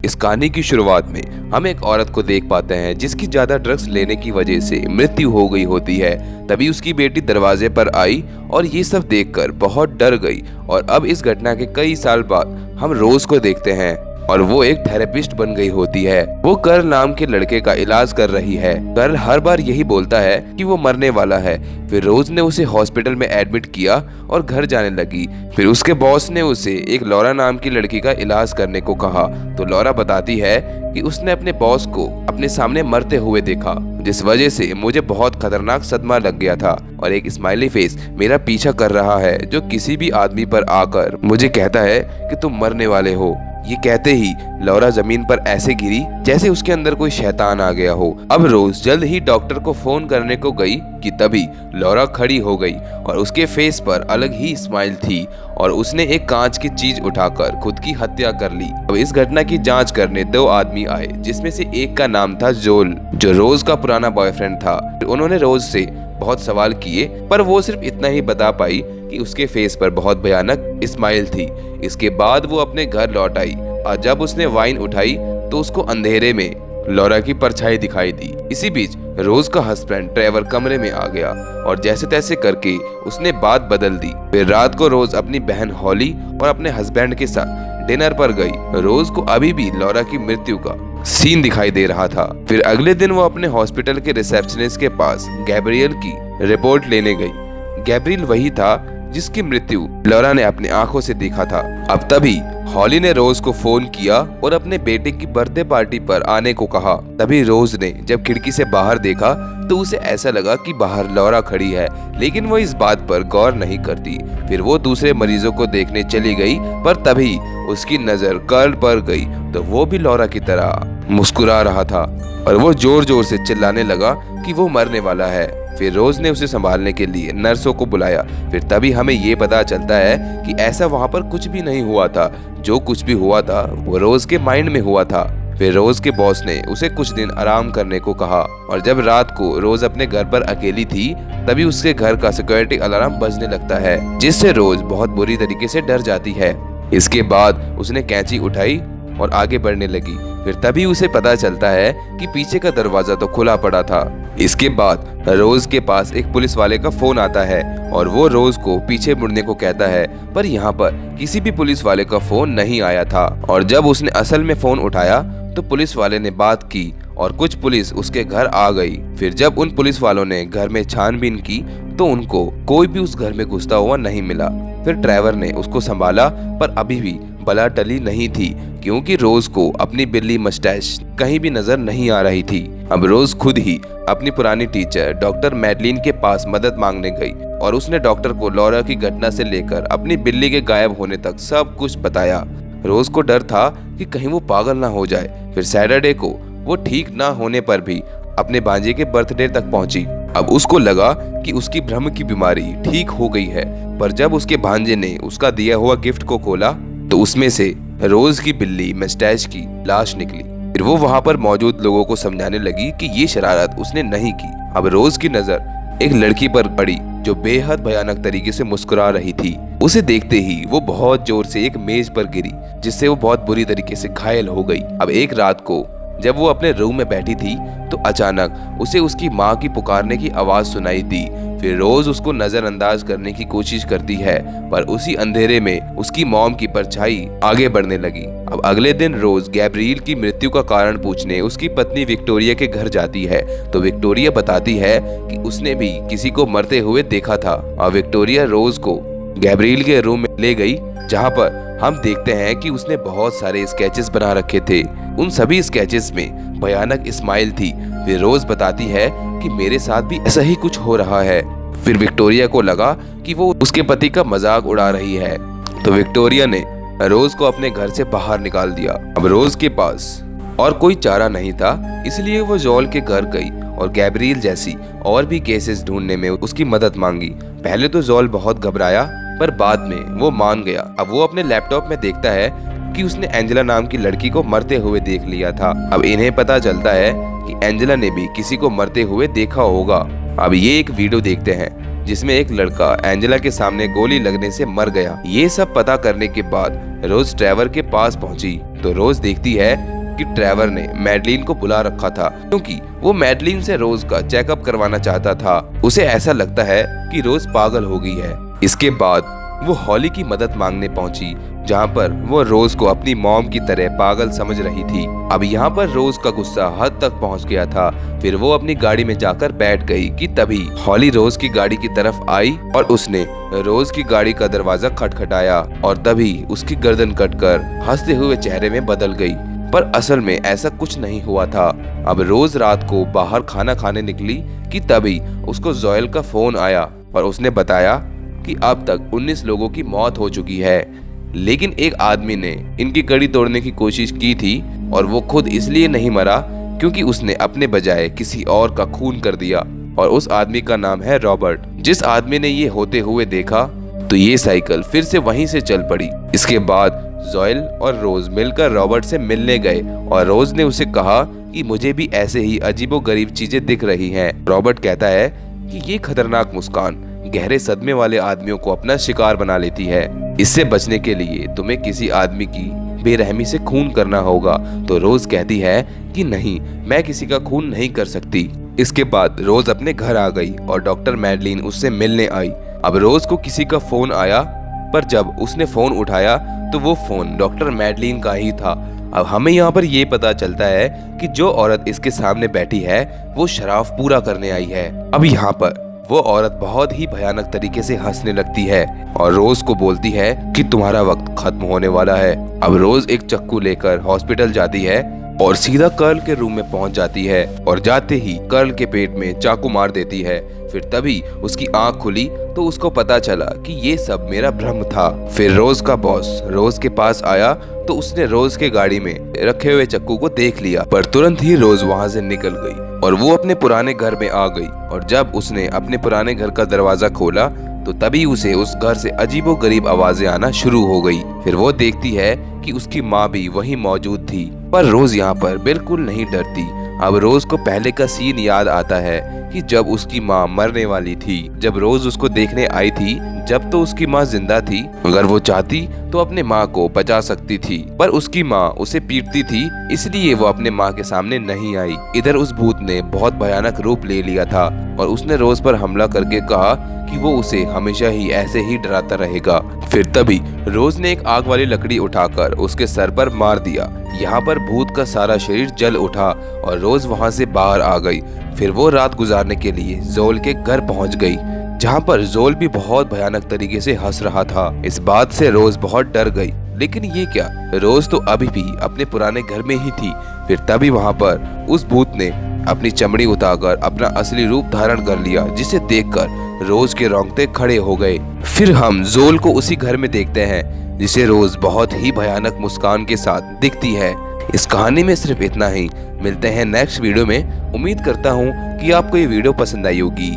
इस कहानी की शुरुआत में हम एक औरत को देख पाते हैं जिसकी ज्यादा ड्रग्स लेने की वजह से मृत्यु हो गई होती है। तभी उसकी बेटी दरवाजे पर आई और ये सब देखकर बहुत डर गई। और अब इस घटना के कई साल बाद हम रोज को देखते हैं और वो एक थेरेपिस्ट बन गई होती है। वो कर्ल नाम के लड़के का इलाज कर रही है। कर्ल हर बार यही बोलता है कि वो मरने वाला है। फिर रोज ने उसे हॉस्पिटल में एडमिट किया और घर जाने लगी। फिर उसके बॉस ने उसे एक लॉरा नाम की लड़की का इलाज करने को कहा। तो लॉरा बताती है कि उसने अपने बॉस को अपने सामने मरते हुए देखा, जिस वजह से मुझे बहुत खतरनाक सदमा लग गया था और एक स्माइली फेस मेरा पीछा कर रहा है जो किसी भी आदमी पर आकर मुझे कहता है कि तुम मरने वाले हो। ये कहते ही लॉरा जमीन पर ऐसे गिरी जैसे उसके अंदर कोई शैतान आ गया हो। अब रोज जल्द ही डॉक्टर को फोन करने को गई कि तभी लॉरा खड़ी हो गई और उसके फेस पर अलग ही स्माइल थी और उसने एक कांच की चीज उठाकर खुद की हत्या कर ली। अब इस घटना की जांच करने 2 आदमी आए, जिसमें से एक का नाम था जोल, जो रोज का पुराना बॉयफ्रेंड था। उन्होंने रोज से बहुत सवाल किए पर वो सिर्फ इतना ही बता पाई कि उसके फेस पर बहुत भयानक स्माइल थी। इसके बाद वो अपने घर लौट आई और जब उसने वाइन उठाई तो उसको अंधेरे में लॉरा की परछाई दिखाई दी। इसी बीच रोज का हस्बैंड ट्रेवर कमरे में आ गया और जैसे तैसे करके उसने बात बदल दी। फिर रात को रोज अपनी बहन हॉली और अपने हस्बैंड के साथ डिनर पर गई। रोज को अभी भी लॉरा की मृत्यु का सीन दिखाई दे रहा था। फिर अगले दिन वो अपने हॉस्पिटल के रिसेप्शनिस्ट के पास गैब्रियल की रिपोर्ट लेने गई। गैब्रियल वही था जिसकी मृत्यु लॉरा ने अपनी आंखों से देखा था। अब तभी हॉली ने रोज को फोन किया और अपने बेटे की बर्थडे पार्टी पर आने को कहा। तभी रोज ने जब खिड़की से बाहर देखा तो उसे ऐसा लगा कि बाहर लॉरा खड़ी है, लेकिन वो इस बात पर गौर नहीं करती। फिर वो दूसरे मरीजों को देखने चली गई पर तभी उसकी नजर कर्ल पर गई तो वो भी लॉरा की तरह मुस्कुरा रहा था और वो जोर जोर से चिल्लाने लगा कि वो मरने वाला है। फिर रोज ने उसे संभालने के लिए नर्सों को बुलाया। फिर तभी हमें ये पता चलता है कि ऐसा वहाँ पर कुछ भी नहीं हुआ था। जो कुछ भी हुआ था वो रोज के माइंड में हुआ था। फिर रोज के बॉस ने उसे कुछ दिन आराम करने को कहा और जब रात को रोज अपने घर पर अकेली थी तभी उसके घर का सिक्योरिटी अलार्म बजने लगता है, जिससे रोज बहुत बुरी तरीके से डर जाती है। इसके बाद उसने कैंची उठाई और आगे बढ़ने लगी। फिर तभी उसे पता चलता है कि पीछे का दरवाजा तो खुला पड़ा था। इसके बाद रोज के पास एक पुलिस वाले का फोन आता है और वो रोज को पीछे मुड़ने को कहता है, पर यहाँ पर किसी भी पुलिस वाले का फोन नहीं आया था। और जब उसने असल में फोन उठाया तो पुलिस वाले ने बात की और कुछ पुलिस उसके घर आ गई। फिर जब उन पुलिस वालों ने घर में छानबीन की तो उनको कोई भी उस घर में घुसता हुआ नहीं मिला। फिर ट्रेवर ने उसको संभाला पर अभी भी बला टली नहीं थी, क्योंकि रोज को अपनी बिल्ली मस्टैश कहीं भी नजर नहीं आ रही थी। अब रोज खुद ही अपनी पुरानी टीचर डॉक्टर मैडलिन के पास मदद मांगने गई और उसने डॉक्टर को लॉरा की घटना से लेकर अपनी बिल्ली के गायब होने तक सब कुछ बताया। रोज को डर था कि कहीं वो पागल ना हो जाए। फिर सैटरडे को वो ठीक ना होने पर भी अपने भांजे के बर्थडे तक पहुंची। अब उसको लगा कि उसकी भ्रम की बीमारी ठीक हो गई है, पर जब उसके भांजे ने उसका दिया हुआ गिफ्ट को खोला तो उसमें से रोज की बिल्ली मस्टैश की लाश निकली। फिर वो वहां पर मौजूद लोगों को समझाने लगी कि ये शरारत उसने नहीं की। अब रोज की नजर एक लड़की पर पड़ी जो बेहद भयानक तरीके से मुस्कुरा रही थी। उसे देखते ही वो बहुत जोर से एक मेज पर गिरी, जिससे वो बहुत बुरी तरीके से घायल हो गई। अब एक रात को जब वो अपने रूम में बैठी थी तो अचानक उसे उसकी माँ की पुकारने की आवाज सुनाई दी। फिर रोज उसको नजरअंदाज करने की कोशिश करती है, पर उसी अंधेरे में उसकी मॉम की परछाई आगे बढ़ने लगी। अब अगले दिन रोज गैब्रियल की मृत्यु का कारण पूछने उसकी पत्नी विक्टोरिया के घर जाती है तो विक्टोरिया बताती है कि उसने भी किसी को मरते हुए देखा था। और विक्टोरिया रोज को गैब्रियल के रूम में ले गई, जहाँ पर हम देखते हैं कि उसने बहुत सारे स्केचेस बना रखे थे। उन सभी स्केचेस में भयानक स्माइल थी। फिर रोज बताती है कि मेरे साथ भी ऐसा ही कुछ हो रहा है। फिर विक्टोरिया को लगा कि वो उसके पति का मजाक उड़ा रही है, तो विक्टोरिया ने रोज को अपने घर से बाहर निकाल दिया। अब रोज के पास और कोई चारा नहीं था, इसलिए वो जोल के घर गई और गैब्रियल जैसी और भी केसेस ढूंढने में उसकी मदद मांगी। पहले तो जोल बहुत घबराया, पर बाद में वो मान गया। अब वो अपने लैपटॉप में देखता है कि उसने एंजेला नाम की लड़की को मरते हुए देख लिया था। अब इन्हें पता चलता है कि एंजेला ने भी किसी को मरते हुए देखा होगा। अब ये एक वीडियो देखते हैं जिसमें एक लड़का एंजेला के सामने गोली लगने से मर गया। ये सब पता करने के बाद रोज ट्रेवर के पास पहुंची तो रोज देखती है कि ट्रेवर ने मैडलिन को बुला रखा था क्योंकि वो मैडलिन से रोज का चेकअप करवाना चाहता था। उसे ऐसा लगता है कि रोज पागल हो गई है। इसके बाद वो हॉली की मदद मांगने पहुंची, जहां पर वो रोज को अपनी मॉम की तरह पागल समझ रही थी। अब यहाँ पर रोज का गुस्सा हद तक पहुंच गया था। फिर वो अपनी गाड़ी में जाकर बैठ गई कि तभी हॉली रोज की गाड़ी की तरफ आई और उसने रोज की गाड़ी का दरवाजा खटखटाया और तभी उसकी गर्दन कटकर हंसते हुए चेहरे में बदल गई। पर असल में ऐसा कुछ नहीं हुआ था। अब रोज रात को बाहर खाना खाने निकली कि तभी उसको जोएल का फोन आया और उसने बताया कि अब तक 19 लोगों की मौत हो चुकी है, लेकिन एक आदमी ने इनकी कड़ी तोड़ने की कोशिश की थी और वो खुद इसलिए नहीं मरा क्योंकि उसने अपने बजाय किसी और का खून कर दिया और उस आदमी का नाम है रॉबर्ट। जिस आदमी ने ये होते हुए देखा तो ये साइकिल फिर से वहीं से चल पड़ी। इसके बाद जोएल और रोज मिलकर रॉबर्ट से मिलने गए और रोज ने उसे कहा कि मुझे भी ऐसे ही अजीबोगरीब चीजें दिख रही हैं। रॉबर्ट कहता है कि ये खतरनाक मुस्कान गहरे सदमे वाले आदमियों को अपना शिकार बना लेती है। इससे बचने के लिए तुम्हें किसी आदमी की बेरहमी से खून करना होगा। तो रोज कहती है कि नहीं, मैं किसी का खून नहीं कर सकती। इसके बाद रोज अपने घर आ गई और डॉक्टर मैडलिन उससे मिलने आई। अब रोज को किसी का फोन आया, पर जब उसने फोन उठाया तो वो फोन डॉक्टर मैडलिन का ही था। अब हमें यहाँ पर ये पता चलता है कि जो औरत इसके सामने बैठी है वो शराब पूरा करने आई है। अब यहाँ पर वो औरत बहुत ही भयानक तरीके से हंसने लगती है और रोज को बोलती है कि तुम्हारा वक्त खत्म होने वाला है। अब रोज एक चाकू लेकर हॉस्पिटल जाती है और सीधा कर्ल के रूम में पहुंच जाती है और जाते ही कर्ल के पेट में चाकू मार देती है। फिर तभी उसकी आंख खुली तो उसको पता चला कि ये सब मेरा भ्रम था। फिर रोज का बॉस रोज के पास आया तो उसने रोज के गाड़ी में रखे हुए चाकू को देख लिया, पर तुरंत ही रोज वहां से निकल गई और वो अपने पुराने घर में आ गई। और जब उसने अपने पुराने घर का दरवाजा खोला तो तभी उसे उस घर से अजीबोगरीब आवाजें आना शुरू हो गई। फिर वो देखती है कि उसकी माँ भी वहीं मौजूद थी, पर रोज यहाँ पर बिल्कुल नहीं डरती। अब रोज को पहले का सीन याद आता है कि जब उसकी माँ मरने वाली थी, जब रोज उसको देखने आई थी, जब तो उसकी माँ जिंदा थी। अगर वो चाहती तो अपने माँ को बचा सकती थी, पर उसकी माँ उसे पीटती थी, इसलिए वो अपने माँ के सामने नहीं आई। इधर उस भूत ने बहुत भयानक रूप ले लिया था और उसने रोज पर हमला करके कहा कि वो उसे हमेशा ही ऐसे ही डराता रहेगा। फिर तभी रोज ने एक आग वाली लकड़ी उठाकर उसके सर पर मार दिया। यहाँ पर भूत का सारा शरीर जल उठा और रोज वहाँ से बाहर आ गई। फिर वो रात गुजारने के लिए जोएल के घर पहुँच गई, जहाँ पर जोएल भी बहुत भयानक तरीके से हंस रहा था। इस बात से रोज बहुत डर गई, लेकिन ये क्या, रोज तो अभी भी अपने पुराने घर में ही थी। फिर तभी वहाँ पर उस भूत ने अपनी चमड़ी उतारकर अपना असली रूप धारण कर लिया, जिसे देखकर रोज के रोंगटे खड़े हो गए। फिर हम जोएल को उसी घर में देखते हैं जिसे रोज बहुत ही भयानक मुस्कान के साथ दिखती है। इस कहानी में सिर्फ इतना ही। मिलते हैं नेक्स्ट वीडियो में। उम्मीद करता हूँ कि आपको ये वीडियो पसंद आई होगी।